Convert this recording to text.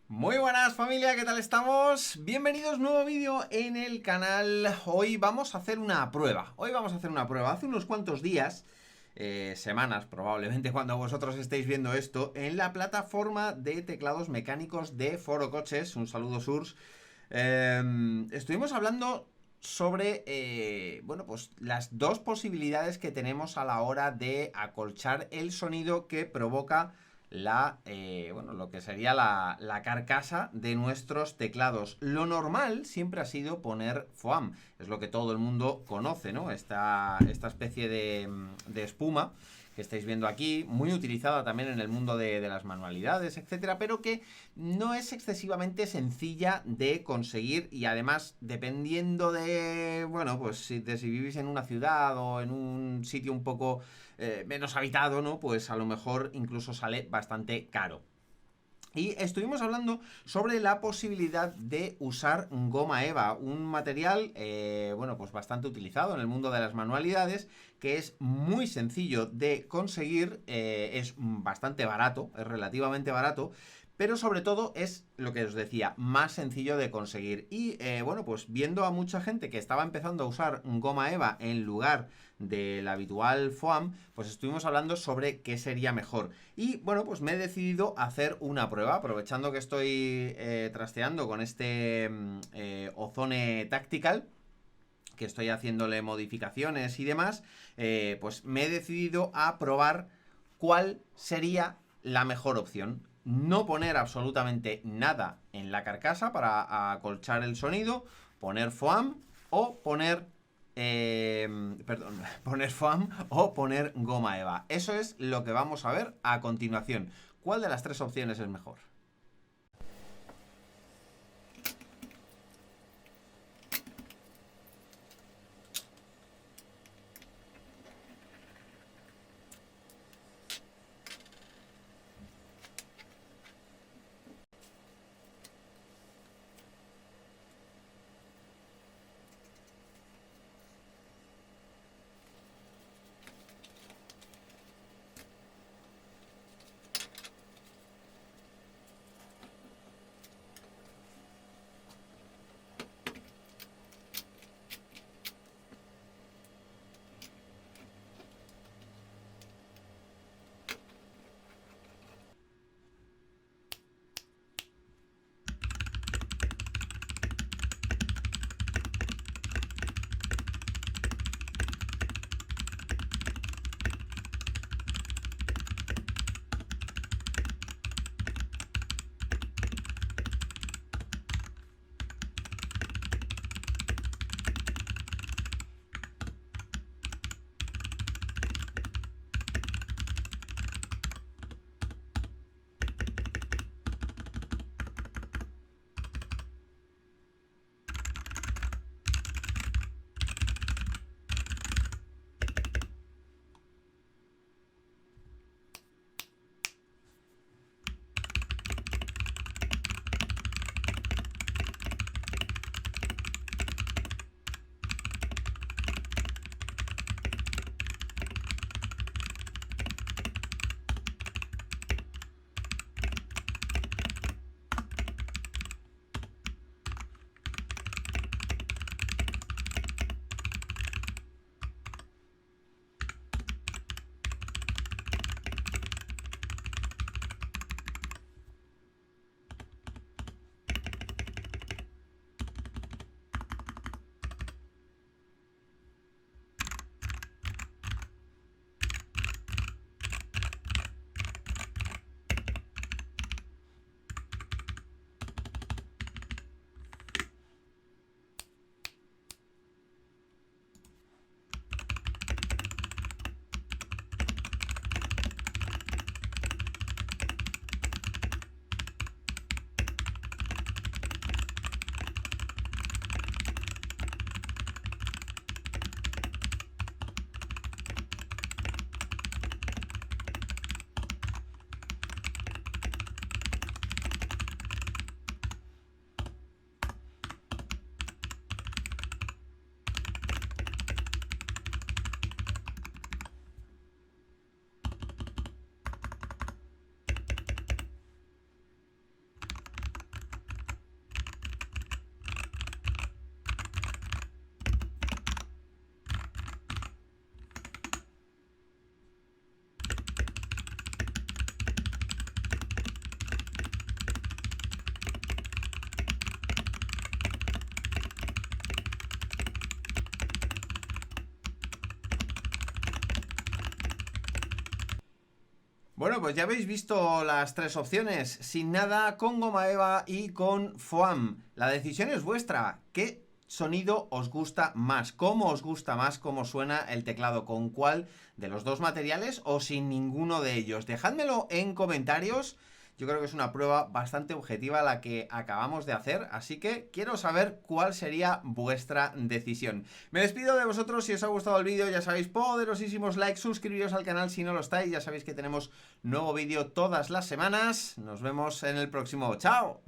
Muy buenas familia, ¿qué tal estamos? Bienvenidos, nuevo vídeo en el canal. Hoy vamos a hacer una prueba. Hace unos cuantos días, semanas probablemente cuando vosotros estéis viendo esto, en la plataforma de teclados mecánicos de Foro Coches, un saludo Surs, estuvimos hablando sobre, bueno, pues las dos posibilidades que tenemos a la hora de acolchar el sonido que provoca bueno, lo que sería la carcasa de nuestros teclados. Lo normal siempre ha sido poner foam, es lo que todo el mundo conoce, ¿no? Esta especie de espuma que estáis viendo aquí, muy utilizada también en el mundo de las manualidades, etcétera, pero que no es excesivamente sencilla de conseguir y además, dependiendo de, bueno, pues si vivís en una ciudad o en un sitio un poco menos habitado, ¿no? Pues a lo mejor incluso sale bastante caro. Y estuvimos hablando sobre la posibilidad de usar goma eva, un material, bueno, pues bastante utilizado en el mundo de las manualidades, que es muy sencillo de conseguir, es bastante barato, es relativamente barato, pero sobre todo es lo que os decía, más sencillo de conseguir. Y bueno, pues viendo a mucha gente que estaba empezando a usar goma eva en lugar del habitual foam, pues estuvimos hablando sobre qué sería mejor. Y bueno, pues me he decidido a hacer una prueba, aprovechando que estoy trasteando con este Ozone Tactical, que estoy haciéndole modificaciones y demás, pues me he decidido a probar cuál sería la mejor opción. No poner absolutamente nada en la carcasa para acolchar el sonido, poner foam o poner perdón, poner foam o poner goma eva. Eso es lo que vamos a ver a continuación. ¿Cuál de las tres opciones es mejor? Bueno, pues ya habéis visto las tres opciones, sin nada, con goma eva y con foam. La decisión es vuestra. ¿Qué sonido os gusta más? ¿Cómo os gusta más cómo suena el teclado? ¿Con cuál de los dos materiales o sin ninguno de ellos? Dejádmelo en comentarios. Yo creo que es una prueba bastante objetiva la que acabamos de hacer, así que quiero saber cuál sería vuestra decisión. Me despido de vosotros, si os ha gustado el vídeo ya sabéis, poderosísimos likes, suscribiros al canal si no lo estáis, ya sabéis que tenemos nuevo vídeo todas las semanas. Nos vemos en el próximo, ¡chao!